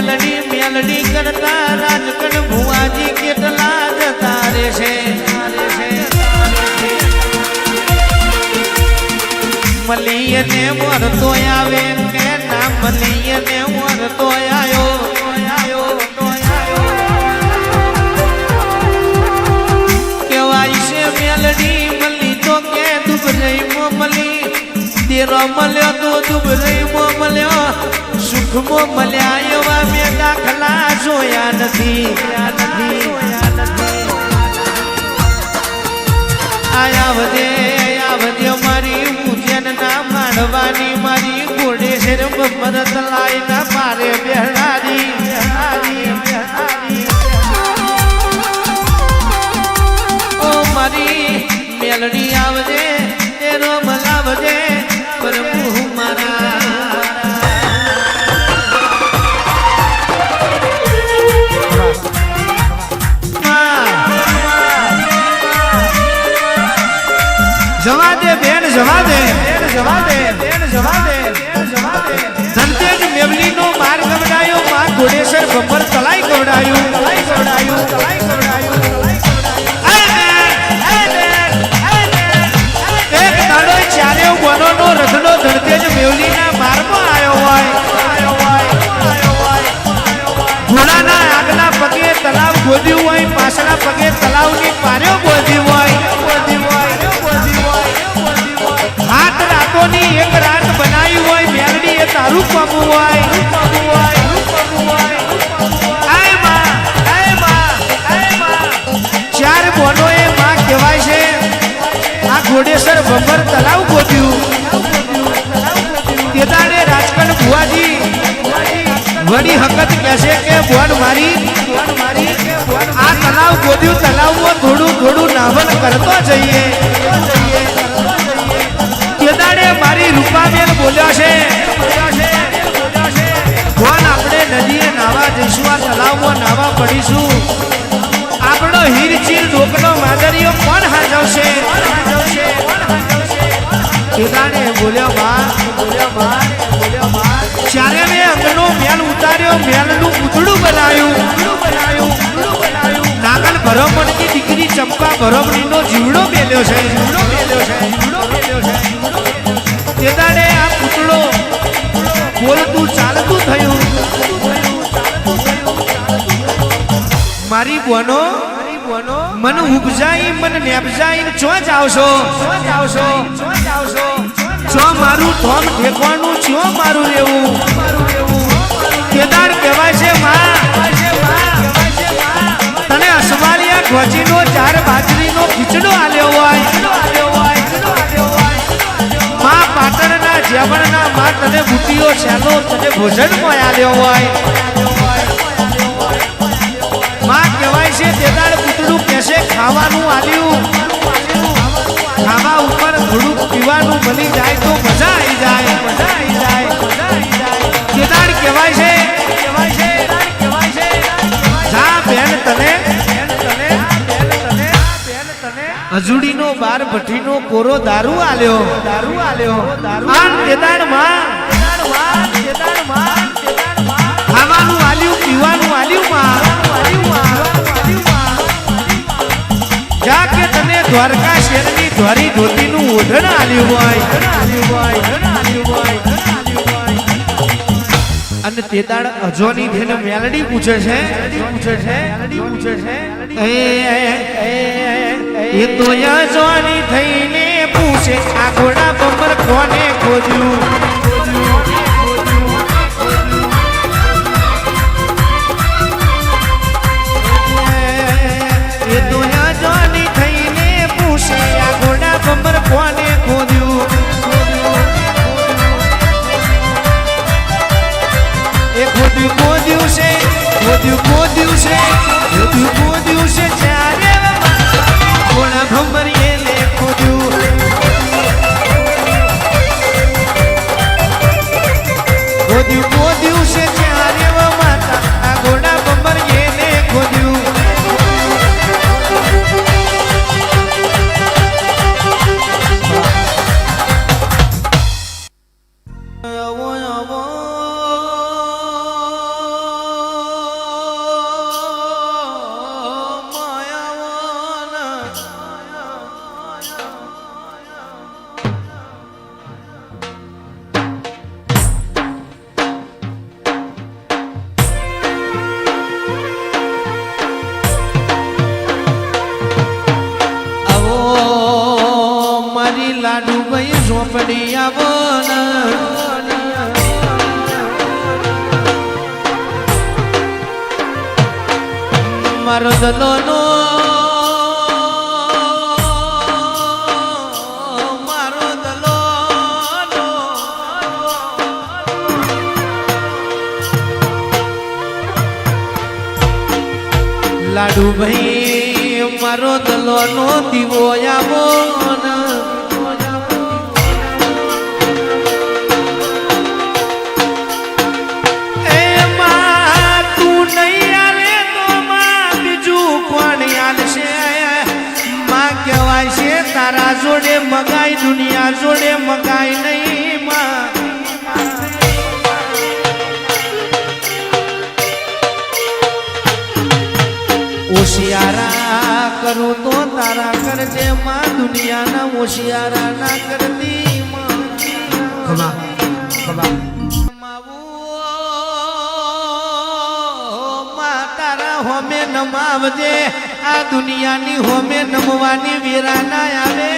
મેલડી મેલડી કરતા રાજકણ ભુવાજી કેટલા જતા રહેશે મલીએ ને વરતો આવે કે ના મલીએ ને વરતો આવ્યો કેવાય છે મેલડી મલી તો કે દુબરઈ મલી તેરો મળ્યો તો દુબરઈ મળ્યો સુખમો મળ્યા એવા મેં દાખલા જોયા નથી આયા વધે મારી પૂજન ના માંડવાની મારી ઘોડે શેર મરત લાઈ ના મારે બેહનારી ઓ મારી મેલડી આવજે તેરો મલાવજે પ્રભુ મારા જવા દે બેન જવા દે ધનતેજ મેવલી નો માર ગવડાયો માં ઘોડેસર બબર તલાઈ ગવડાયું એક દાડો ચારે વનો નો રથનો ધનતેજ મેવલી ના મારમાં આવ્યો હોય ઘોડાના આગલા પગે તલાવ ગોદ્યું હોય પાછલા પગે તલાવની પાર્યો ગોદ્યું હોય હાથ રાતોની એક રાત બનાવી હોય મેલડી એ તારું પામું હોય ચાર બોનો એ માં કહેવાય છે આ ઘોડેસર બબર તલાવ ગોત્યું તેદાડે રાજકણ ભુવાજી વડી હકત કહેશે કે બોન મારી આ તલાવ ગોત્યું તલાવમાં થોડું નાવન કરતો જઈએ મારી રૂપાબેન બોલ્યો છે કોણ આપણે નદીએ નાવા જઈશું આ તલાવમાં નાવા પડીશું આપણો હીરચીર ડોકનો માદરીઓ કોણ હાજવશે કેદાને બોલ્યો માં ચારે મેં અંગનો મેલ ઉતાર્યો મેલનું પૂતળું બનાવ્યું નાગલ ભરોમણની દીકરી ચંપા ભરોમણીનો જીવડો મેલ્યો છે તેદાડે આ પૂતળો બોલતું ચાલતું થયું મારી બોનો મન ઉપજાઈ મન નેપજાઈ ચો જાવશો ચો મારું થોમ ઠેકવાનું ચો મારું રહેવું કેદાર કહેવાય છે માં તને અસવાલિયા ઘોજીનો ચાર બાજરીનો ખીચડો આલ્યો હોય માં પાટણના જેવણના માં તને બુટીઓ છેલ્લો તને ભોજન મળ્યો હોય માં કહેવાય છે તેદાડ પૂતળું કહેશે ખાવાનું આલ્યું ખાવા ઉપર થોડું પીવાનું મળી જાય તો મજા આવી જાય તેદાડ કહેવાય છે જા બેન તને હજુડીનો બાર ભઠ્ઠીનો કોરો દારૂ આલ્યો આન તેદાડ માં ખાવાનું આલ્યું પીવાનું આલ્યું માં જા કે તને દ્વારકા શેરની ધોરી ધોતીનું ઓઢણ આલ્યું હોય અને તેદાડ અજોની થઈને મેલડી પૂછે છે એ તો અજોની થઈને પૂછે આ ઘોડા બબર કોને ખોજ્યું એ તો અજોની થઈને પૂછે આ ઘોડા બબર કોને ખોજ્યું એ ખોદ્યું છે દિવસે જ્યારે ઘોડા ભમરીએ ને ખોદ્યું દિવસે જ્યારે માતા આ ઘોડા ભમરીએ ને ખોદ્યું લાડુ ભાઈ ઝોપડી આવો મારો દલોનો લાડુ ભાઈ મારો દલોનો દીવો આવો તારા જોડે મગાઈ દુનિયા જોડે મગાઈ નહીં માં હોશિયારા કરું તો તારા કરજે માં દુનિયાના હોશિયારા ના કરતી તારા હોમે નમાવજે આ દુનિયાની હોમે નમવાની વીરા ના આવે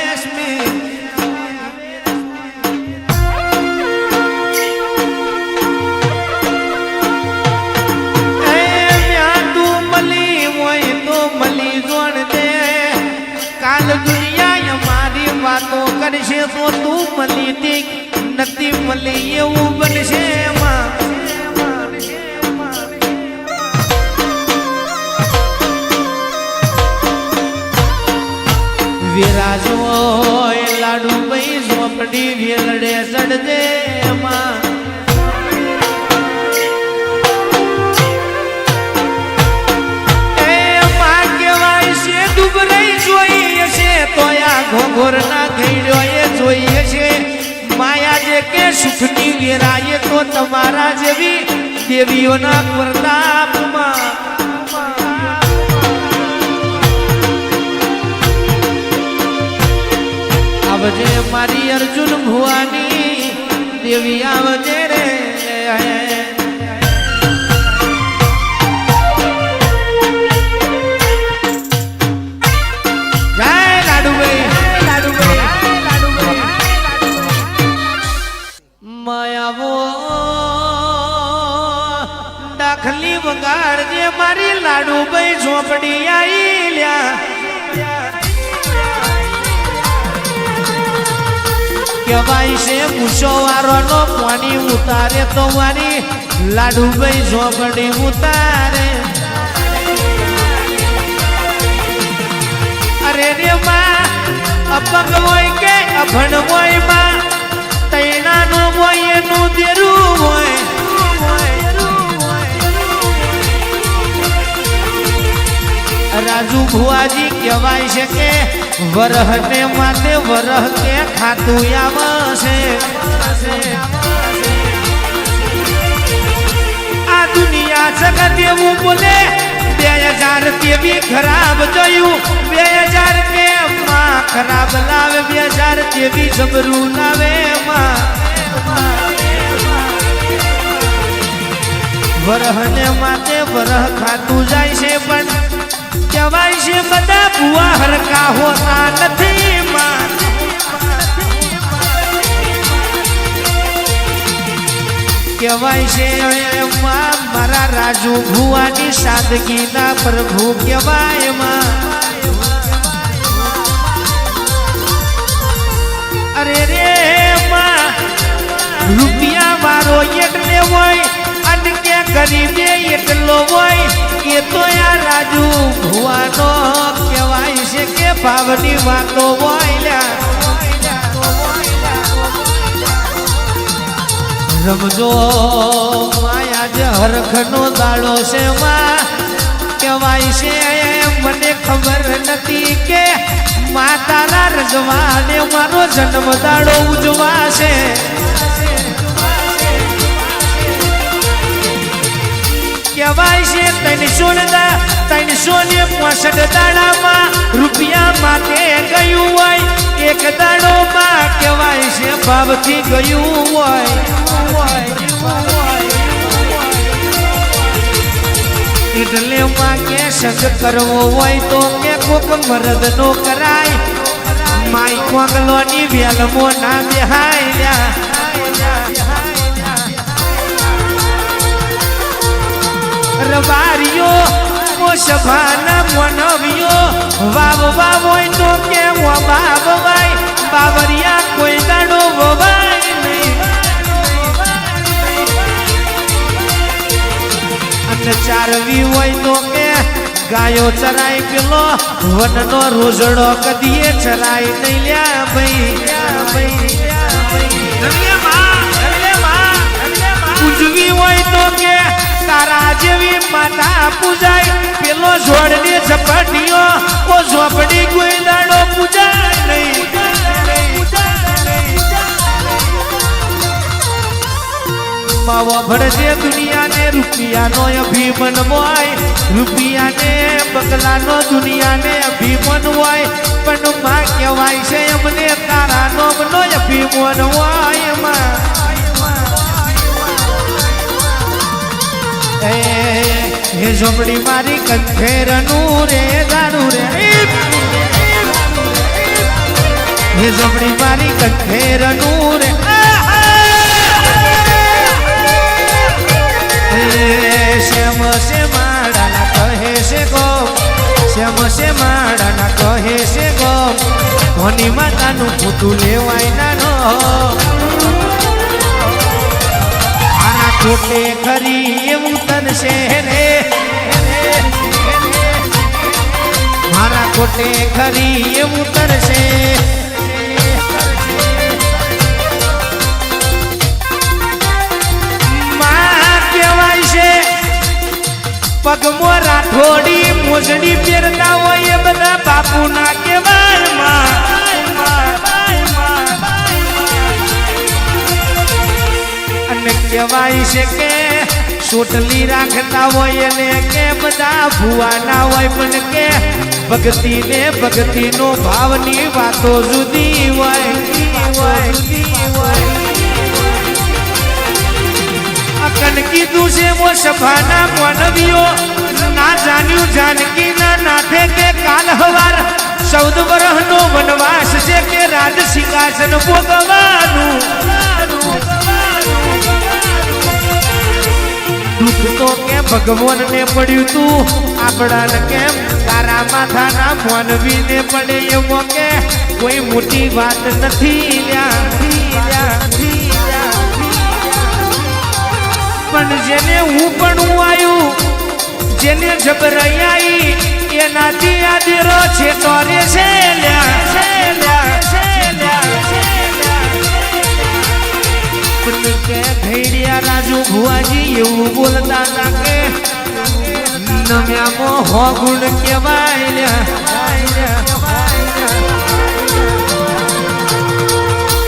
કાલ દુનિયા મારી વાતો કરશે તો તું મળી તી નથી મળી એવું બનશે વિરાજો લાડુ ભાઈ ઝોપડી વેલડે ચડજે ઘોઘોર ના ઘેડ્યો એ જોઈએ છે માયા જે કે સુખની વેરાય તો તમારા જેવી દેવીઓના પ્રતાપમાં આવજે મારી અર્જુન ભુવાની દેવી આવજે રે દાખલી વગાડજે મારી લાડુ ભાઈ ઝોપડી આઈ લ્યા કહેવાય છે મૂછો વારો નો પાણી ઉતારે તો મારી લાડુ ભાઈ ઝોપડી ઉતારે અરે રે માં અપંગ હોય કે અભણ હોય માં તૈણાનું હોય એનું દેરું હોય રાજુ ભુવાજી કહેવાય છે કે વરહ ને માથે વરહ કે ખાતું આવશે આ દુનિયા જગત એવું બોલે 2000 તેવી ખરાબ જોયું 2000 કે માં ખરાબ લાવે 2000 તેવી જબરું લાવે માં વરહ ને માથે વરહ ખાતું જાય છે પણ કહેવાય છે બધા બુઆ હરકા હોતા નથી માં કહેવાય છે મારા રાજુ ભુવાની સાદગીના પ્રભુ કહેવાય માં અરે રે માં રૂપિયા વાળો એટલે હોય અને કે ગરીબે એટલો હોય તો યાર રાજુ ભુવાનો કહેવાય છે કે ભાવની વાતો બોલ્યા રમજો માયા જે હરખનો દાડો છે માં કહેવાય છે મને ખબર નથી કે માતાના રજવાને મારો જન્મ દાડો ઉજવાશે કહેવાય છે 365 દાડામાં રૂપિયા માટે ગયું હોય એક દાડોમાં કહેવાય છે ભાવથી ગયું હોય એટલે માં કે સંગ કરવો હોય તો કે કોક મરદ નો કરાય માઈ કોંગલોની વેલમો ના બેહાય રવારીઓ સભાના મનવ્યો વાવવા હોય તો કે વાવવાય બાવરિયા કોઈ દાડો વવાય નહીં અને ચારવી હોય તો કે ગાયો ચરાય પેલો વનનો રોજડો કદીએ ચરાય નહીં લ્યા ભાઈ ઉજવી હોય તો કે તારા જેવી માતા પૂજાય પેલો જોડની ઝપટીઓ ઓ ઝોપડી કોઈ દાડો પૂજાય નહીં માવો ભરજે દુનિયાને રૂપિયાનો અભિમન હોય રૂપિયાને બગલાનો દુનિયાને અભિમન હોય પણ માં કહેવાય છે અમને તારા નોમનો અભિમન હોય માં હે ઝોપડી મારી કંઠેરનું રે દારૂ રે હે ઝોપડી મારી કંઠેરનું રે શ્યામ સે માડાના કહે છે ગો શ્યામ સે માડાના કહે છે ગો ધોની માતાનું પૂતું લેવાય નાનો આના ખોટે ખરી એવું તનશે રે મારા ખોટે ખરી એવું તરશે પગમો રાઠોડી મોજડી પહેરતા હોય એ બધા બાપુ ના કહેવાય અને કહેવાય છે કે સોટલી રાખતા હોય એને કે બધા ભુવાના હોય પણ કે ભક્તિનો ભાવની વાતો જુદી હોય કીધું છે વો સભાના માનવીઓ ના જાણ્યું જાનકી ના નાથે કે કાલ હવાર 14 વર્ષનો વનવાસ છે કે રાજ સિંહાસન ભોગવાનું દુઃખ તો કે ભગવાનને પડ્યું તું આપણાને કેમ તારા માથાના માનવીને પડે એવો કે કોઈ મોટી વાત નથી પણ જેને હું પણ આવ્યું જેને જબરાઈ આવી એનાથી આદિરો છે તો રે છે પણ કે ભેડિયા રાજુ ભુવાજી એવું બોલતા હતા કે નમ્યામાં હો ગુણ કહેવાય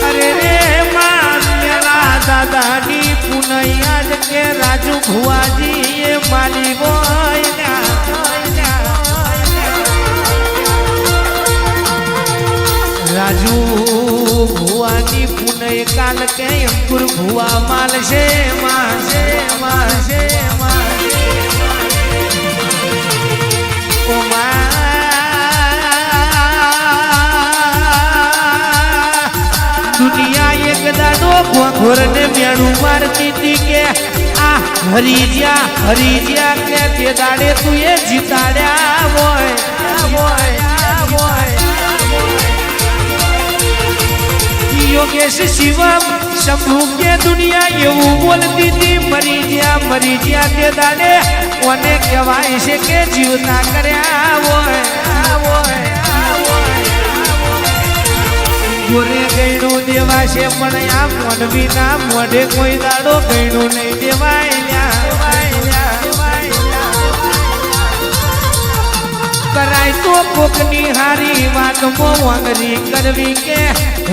અરે રે મારા દાદાની પુનૈયા જ કે રાજુ ભુવાજી એ માલી હોય રાજુ ભુવાની પુનૈ કાલ કે અંકુર ભુવા માલ છે દુનિયા એક દાડો ઘોરને મેળું મારતી હતી કે આ હરીજ્યા કે તે દાડે તું એ જીતાડ્યા હોય યોગેશ શિવમ શંભુ કે દુનિયા એવું બોલતી હતી મરી ગયા મરી ગયા તે દાડે કોને કહેવાય છે કે જીવતા કર્યા હોય ગોરે ગયણું દેવાશે પણ આ મોનવી ના મોઢે કોઈ દાડો ગયણું નહીં દેવાય કરાય તો કોકની હારી વાતમાં વાંગરી કરવી કે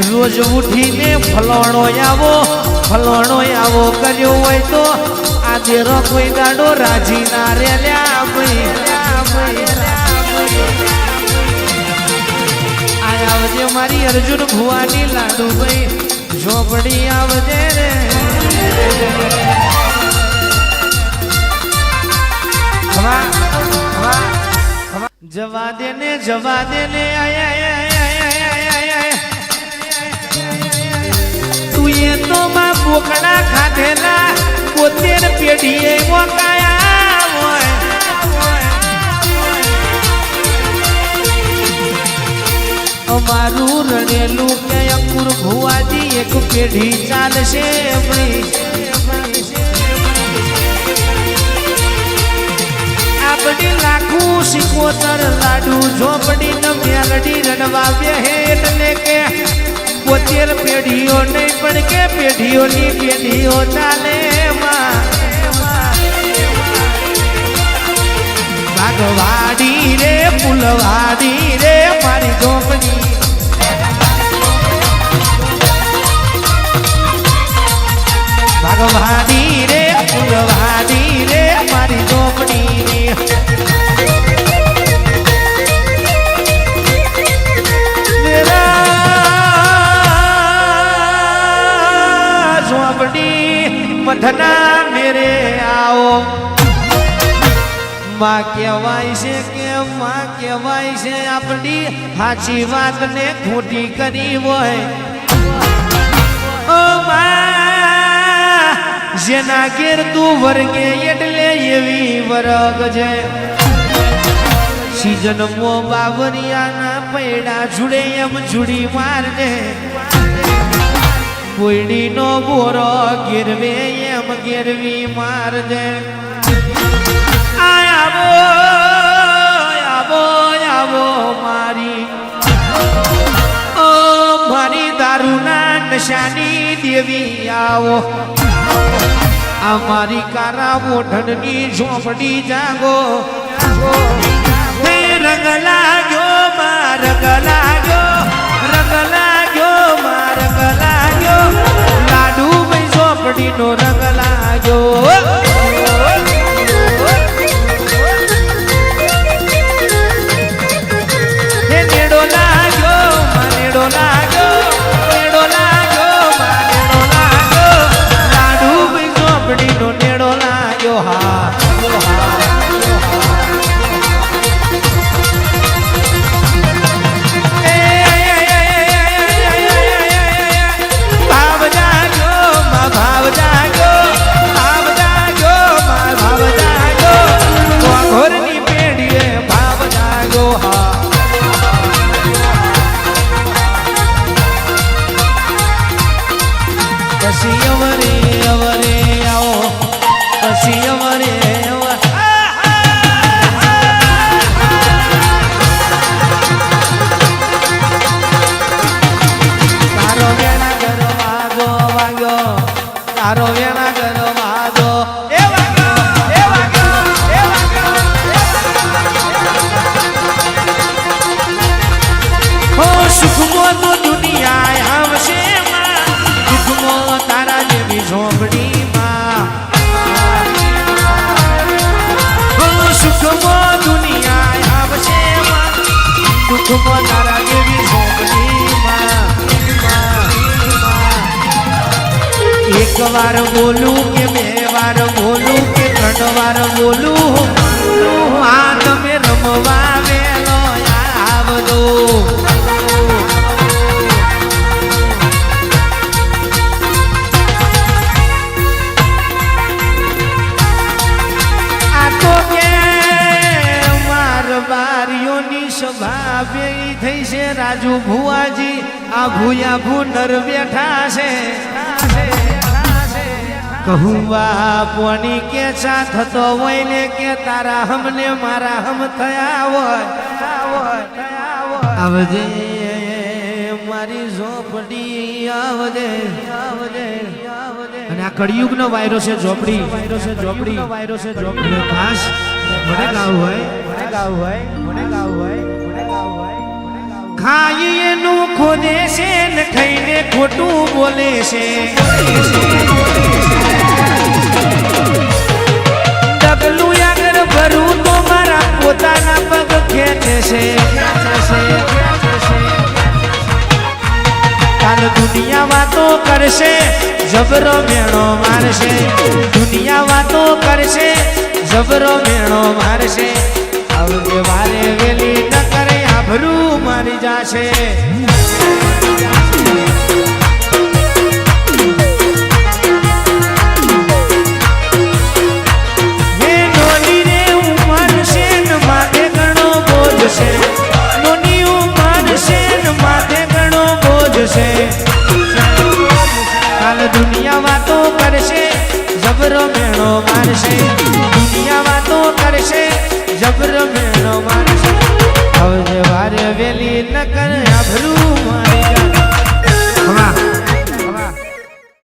રોજ ઉઠીને ફલોણો આવો કર્યો હોય તો આ દેરો કોઈ દાડો રાજી ના રેલ્યા આવજે મારી અર્જુન ભુવાની લાડુ ભાઈ ઝોપડી આવજે રે જવા દે ને તું એ તો માં બોકડા ખાધેલા 72 પેઢીએ મોકાયા હોય અમારું રણેલું કે અંકુર ભુવાજી એક પેઢી ચાલશે આપડી લાખું 75 લાડુ ઝોપડી ન મેલડી રણવા બેહે એટલે કે 72 પેઢીઓ નહીં પણ કે પેઢીઓની પેઢીઓ ચાલે ભાગવાડી રે ફૂલવાડી રે મારી ઝોપડી ભાગવાડી રે ફૂલવાડી રે મારી ઝોપડી મઠના મેરે આવો માં કહેવાય છે આપણી સાચી વાતને ખોટી કરી હોય ઓ માં જેના ઘેર તું વર્ગે એટલે એવી વર્ગ છે સીઝનમાં બાવરિયાના પૈડા જુડે એમ જુડી મારને કોઈડીનો બોરો ગેરવે એમ ગેરવી મારજે આવો મારી મારી દારૂના નશાની દેવી આવો અમારી કારા મોઢણની ઝોપડી જાગો રંગ લાગ્યો માં રંગ લાગ્યો માં રંગ લાગ્યો લાડુ ભાઈ ઝોપડી નો રંગ લાગ્યો નેડો લાગ્યો માં નેડો લાગ્યો લાડુ ભાઈ ઝોપડી નો નેડો લાગ્યો હા તારો વેણા ગરો વાગો એ હો સુખમો તો દુનિયા આવશે માં સુખમો તારા જેવી ઝોપડી માં હો સુખમો દુનિયા આવશે માં સુખમો તારા જેવી ઝોપડી માં એક વાર બોલું કે બે વાર બોલું કે 3 વાર બોલું આ તમે રમવા વેલો આવજો આ તો કે માર બારીઓની સભા ભેગી થઈ છે રાજુ ભુવાજી આ ભૂયા ભૂનર બેઠા છે કહું પોની કે સાથ થતો હોય ને કે તારા હમને મારા હમ થયા હોય આવજે મારી ઝોપડી આવજે અને આ કળિયુગનો વાયરો છે ઝોપડી અને ખાસ મને ગાવું હોય ખાઈ એનું ખોદે છે ને ખાઈને ખોટું બોલે છે ડગલું આગળ ભરું તો મારા પોતાના પગ ખેંચે છે કાલ દુનિયા વાતો કરશે જબરો મેણો મારશે દુનિયા વાતો કરશે જબરો મેણો મારશે આવજે વારે વેલી ન કરે આભરું મારી જાશે હે નોની રે ઉમર છે ને માથે ઘણો બોજ છે નોની ઉમર છે ને માથે ઘણો બોજ છે કાલ દુનિયા વાતો કરશે જબરો મેણો મારશે દુનિયા વાતો કરશે જબરો મેણો મારશે હવે વારે વેલી ન કરે